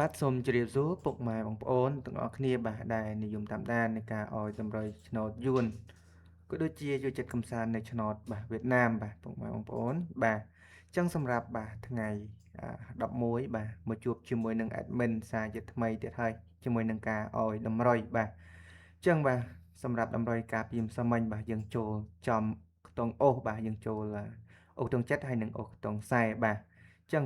បាទសូមជម្រាបសួរពុកម៉ែបងប្អូនទាំងអស់គ្នាបាទដែលនិយមតាមដាននៃការអោយតម្រុយឆ្នោតយួនក៏ដូចជាចូលចិត្តកំសាន្តនៅឆ្នោតបាទវៀតណាមបាទពុកម៉ែបងប្អូនបាទអញ្ចឹងសម្រាប់បាទថ្ងៃ11បាទមកជួបជាមួយនឹង admin សារជាថ្មីទៀតហើយជាមួយនឹងការអោយតម្រុយបាទអញ្ចឹងបាទសម្រាប់តម្រុយការពីម្សិលមិញបាទយើងចូលចំខ្ទង់អូសបាទយើងចូលអូសខ្ទង់ចិត្តហើយនិងអូសខ្ទង់ខ្សែបាទអញ្ចឹង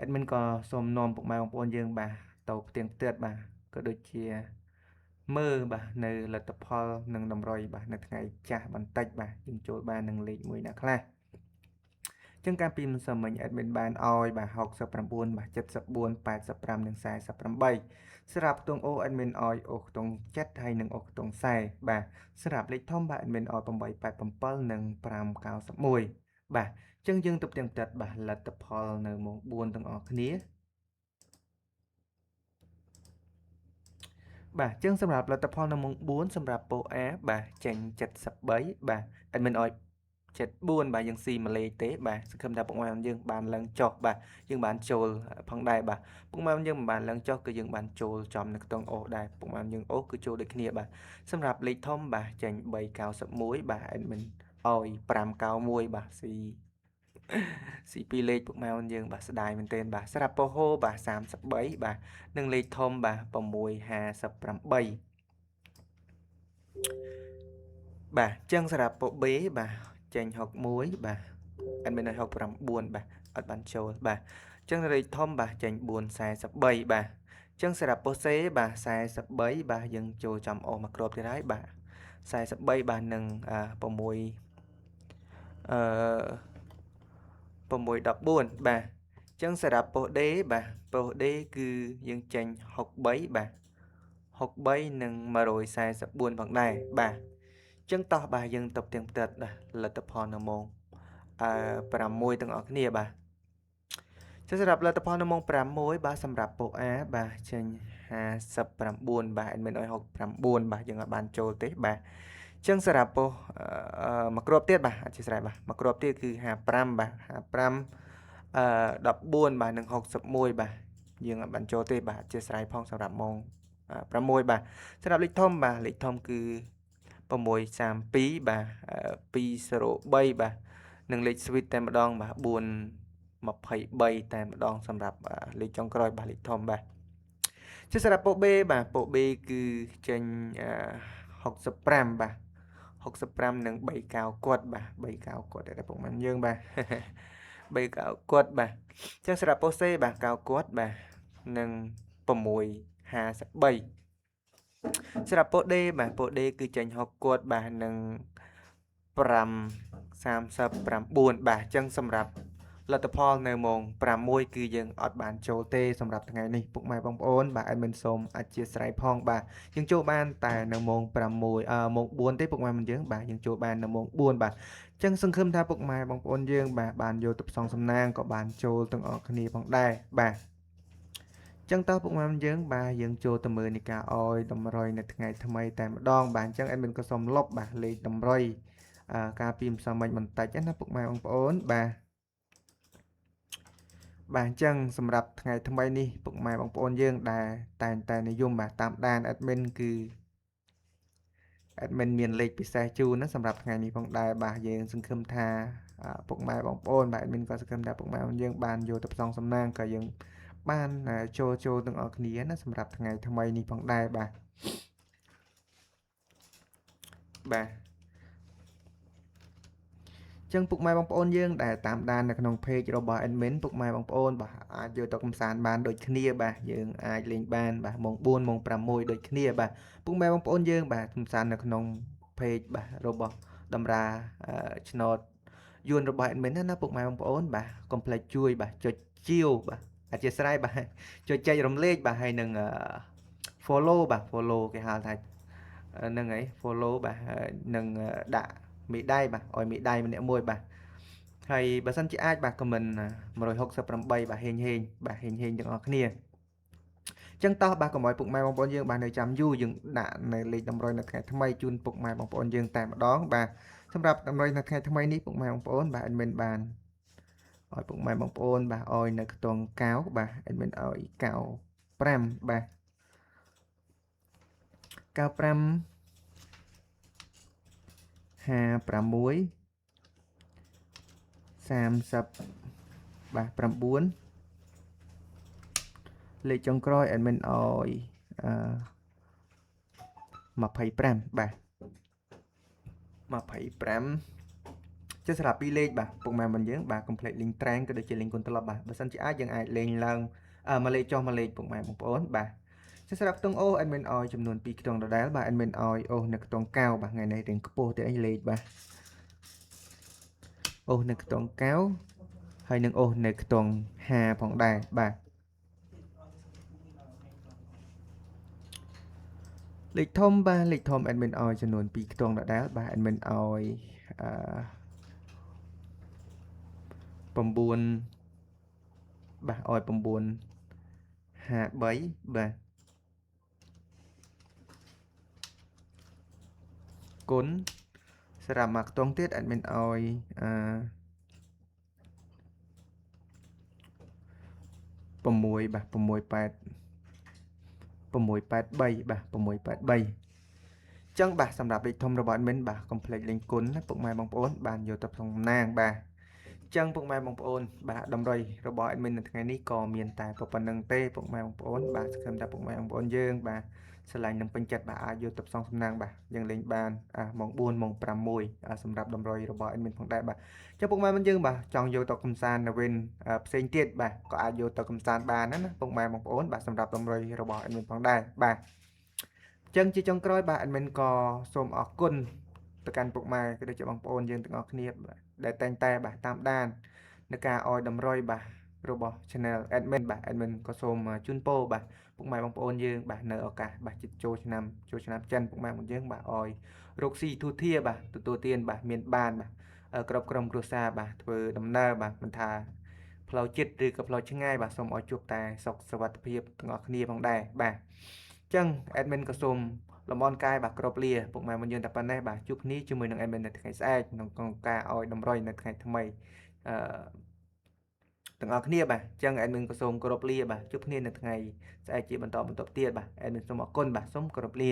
admin ក៏សូមនាំពុកម៉ែបងប្អូនយើងបាទទៅផ្ទៀងផ្ទាត់បាទក៏ដូចជាមើលបាទនៅលទ្ធផលនិងតម្រុយបាទនៅថ្ងៃចាស់បន្តិចបាទយើងចូលបាននឹងលេខមួយណាខ្លះចឹងការពីម្សិលមិញ admin បានឲ្យបាទ69បាទ74 85និង48សម្រាប់ខ្ទង់អូ admin ឲ្យអូខ្ទង់7ហើយនិងអូខ្ទង់40បាទសម្រាប់លេខធំបាទ admin ឲ្យ887និង591បាទចឹងយើងទៅផ្ទៀងផ្ទាត់បាទលទ្ធផលនៅម៉ោង4ទាំងអស់គ្នាបាទចឹងសម្រាប់លទ្ធផលនៅម៉ោង4សម្រាប់ពោ A បាទចេញ73បាទ admin ឲ្យ74បាទយើងស៊ីមួយលេខទេបាទសង្ឃឹមថាពុកម៉ែយើងបានឡើងចុះបាទយើងបានចូលផងដែរបាទពុកម៉ែយើងមិនបានឡើងចុះគឺយើងបានចូលចំនៅខ្ទង់អូសដែរពុកម៉ែយើងអូសគឺចូលដូចគ្នាបាទសម្រាប់លេខធំបាទចេញ391បាទ admin ឲ្យ591បាទស៊ី2លេខពុកម៉ែយើងបាទស្ដាយមែនទែនបាទសម្រាប់ពហោបាទ33បាទនិងលេខធំបាទ658បាទអញ្ចឹងសម្រាប់ពុក B បាទចេញ61បាទ admin ឲ្យ69បាទអត់បានចូលបាទអញ្ចឹងលេខធំបាទចេញ443បាទអញ្ចឹងសម្រាប់ពុស C បាទ43បាទយើងចូលចំអូសមកគ្របទៀតហើយបាទ43បាទនឹង6អឺ614បាទអញ្ចឹងសម្រាប់ពោះ D បាទពោះ D គឺយើងចេញ63បាទ63និង144ផងដែរបាទអញ្ចឹងតោះបាទយើងទៅផ្ទៀងផ្ទាត់លទ្ធផលនៅម៉ោង6ទាំងអស់គ្នាបាទចឹងសម្រាប់លទ្ធផលនៅម៉ោង6បាទសម្រាប់ពោះ A បាទចេញ59បាទ admin ឲ្យ69បាទយើងអត់បានចូលទេបាទចឹងសម្រាប់ពោះមកគ្រាប់ទៀតបាទអធិស្ឋានបាទមកគ្រាប់ទៀតគឺ55បាទ55 14បាទនិង61បាទយើងអត់បានចូលទេបាទអធិស្ឋានផងសម្រាប់ម៉ោង6បាទសម្រាប់លេខធំបាទលេខធំគឺ632បាទ203បាទនិងលេខ sweet តែម្ដងបាទ423តែម្ដងសម្រាប់លេខចុងក្រោយបាទលេខធំបាទជាសម្រាប់ពោ B បាទពោ B គឺចេញ65បាទ65និង3កៅគាត់បាទ3កៅគាត់តែពុកមិនយើងបាទ3កៅគាត់បាទអញ្ចឹងសម្រាប់ពោសេបាទកៅគាត់បាទនិង653សម្រាប់ពោដេបាទពោដេគឺចេញ6គាត់បាទនិង539បាទអញ្ចឹងសម្រាប់លទ្ធផលនៅម៉ោង6គឺយើងអត់បានចូលទេសម្រាប់ថ្ងៃនេះពុកម៉ែបងប្អូនបាទ admin សូមអធិស្ឋានផងបាទយើងចូលបានតែនៅម៉ោង6ម៉ោង4ទេពុកម៉ែមិនយើងបាទយើងចូលបាននៅម៉ោង4បាទអញ្ចឹងសង្ឃឹមថាពុកម៉ែបងប្អូនយើងបាទបានយកទៅផ្សងសំណាងក៏បានចូលទាំងអស់គ្នាផងដែរបាទចឹងតើពុកម៉ែយើងបាទយើងចូលទៅមើលនៃការអោយតម្រុយនៅថ្ងៃថ្មីតែម្ដងបាទអញ្ចឹង admin ក៏សូមលុបបាទលេខតម្រុយការពីម្សិលមិញបន្តិចណាពុកម៉ែបងប្អូនបាទបាទអញ្ចឹងសម្រាប់ថ្ងៃថ្មីនេះពុកម៉ែបងប្អូនយើងដែលតែងតែនិយមបាទតាមដាន admin គឺ admin មានលេខពិសេសជូនណាសម្រាប់ថ្ងៃនេះផងដែរបាទយើងសង្ឃឹមថាពុកម៉ែបងប្អូនបាទ admin ក៏សង្ឃឹមថាពុកម៉ែយើងបានយកទៅផ្សងសំណាងក៏យើងបានចូលទាំងអស់គ្នាណាសម្រាប់ថ្ងៃថ្មីនេះផងដែរបាទចឹងពុកម៉ែបងប្អូនយើងដែលតាមដាននៅក្នុង page របស់ admin ពុកម៉ែបងប្អូនបាទអាចយកទៅកំសាន្តបានដូចគ្នាបាទយើងអាចលេងបានបាទម៉ោង4ម៉ោង6ដូចគ្នាបាទពុកម៉ែបងប្អូនយើងបាទកំសាន្តនៅក្នុង page បាទរបស់តម្រាឆ្នោតយួនរបស់ admin ណាពុកម៉ែបងប្អូនបាទកុំភ្លេចជួយបាទចុចជាវបាទអធិស្ឋានបាទចុចចែករំលែកបាទហើយនឹងfollow បាទ follow គេហៅថានឹងអី follow បាទនឹងដាក់មេដៃបាទឲ្យមេដៃម្នាក់មួយបាទហើយបើសិនជាអាចបាទ comment 168បាទហេងបាទហេងទាំងអស់គ្នាចឹងតោះបាទកុំឲ្យពុកម៉ែបងប្អូនយើងបាទនៅចាំយូរយើងដាក់នៅលេខតម្រុយនៅថ្ងៃថ្មីជូនពុកម៉ែបងប្អូនយើងតែម្ដងបាទសម្រាប់តម្រុយនៅថ្ងៃថ្មីនេះពុកម៉ែបងប្អូនបាទ admin បាន ឲ្យពុកម៉ែបងប្អូនបាទឲ្យនៅខ្ទង់កៅបាទ admin ឲ្យកៅ5បាទកៅ5 56 30បាទ9លេខចុងក្រោយ admin ឲ្យ25បាទ25ចេះស្រាប់ពីរលេខបាទពុកម៉ែបងយើងបាទ complete link ត្រែងក៏ដូចជា link គុណត្រឡប់បាទបើសិនជាអាចយើងអាចលេងឡើងមួយលេខចុះមួយលេខពុកម៉ែបងប្អូនបាទចេះស្រាប់ខ្ទង់ O admin ឲ្យចំនួន2ខ្ទង់ដដែលបាទ admin ឲ្យ O នៅខ្ទង់កៅបាទថ្ងៃនេះរៀងខ្ពស់ទៅអីលេខបាទ O នៅខ្ទង់កៅហើយនឹង O នៅខ្ទង់5ផងដែរបាទលេខធំបាទលេខធំ admin ឲ្យចំនួន2ខ្ទង់ដដែលបាទ admin ឲ្យ9បាទឲ្យ9 53បាទគុណសម្រាប់មកខ្ទង់ទៀត admin ឲ្យ6បាទ683បាទ683ចឹងបាទសម្រាប់លេខធំរបស់ admin បាទ complete លេខគុណណាពុកម៉ែបងប្អូនបានយកទៅក្នុងតំណាងបាទចឹងពុកម៉ែបងប្អូនបាទតម្រុយរបស់ admin នៅថ្ងៃនេះក៏មានតែប៉ុណ្្នឹងទេពុកម៉ែបងប្អូនបាទសង្ឃឹមថាពុកម៉ែបងប្អូនយើងបាទស្រឡាញ់នឹងពេញចិត្តបាទអាចយកទៅផ្សងសំណាងបាទយើងលេងបានម៉ោង4ម៉ោង5មួយសម្រាប់តម្រុយរបស់ admin ផងដែរបាទចឹងពុកម៉ែបងយើងបាទចង់យកទៅកំសាន្តនៅវិញផ្សេងទៀតបាទក៏អាចយកទៅកំសាន្តបានណាពុកម៉ែបងប្អូនបាទសម្រាប់តម្រុយរបស់ admin ផងដែរបាទចឹងជាចុងក្រោយបាទ admin ក៏សូមអរគុណទៅកាន់ពុកម៉ែក៏ដូចជាបងប្អូនយើងទាំងអស់គ្នាដែលតែងតែបាទតាមដានในការឲ្យតម្រុយបាទរបស់ channel admin បាទ admin ក៏សូមជូនពរបាទពុកម៉ែបងប្អូនយើងបាទនៅឱកាសបាទចិត្តចូលឆ្នាំចិនពុកម៉ែបងយើងបាទឲ្យរកស៊ីទូធាបាទទទួលទានបាទមានបានបាទគ្រប់ក្រុមគ្រួសារបាទធ្វើដំណើរបាទមិនថាផ្លូវចិត្តឬក៏ផ្លូវឆ្ងាយបាទសូមឲ្យជួបតែសុខសុវត្ថិភាពទាំងអស់គ្នាផងដែរបាទអញ្ចឹង admin ក៏សូមលំអរកាយបាទគ្រប់លាពុកម៉ែបងយើងតែប៉ុណ្ណេះបាទជួបគ្នាជាមួយនឹង admin នៅថ្ងៃស្អែកក្នុងការឲ្យតម្រុយនៅថ្ងៃថ្មីទាំងអស់គ្នាបាទអញ្ចឹង admin ក៏សូមគោរពលាបាទជួបគ្នានៅថ្ងៃស្អែកជាបន្តបន្ទាប់ទៀតបាទ admin សូមអរគុណបាទសូមគោរពលា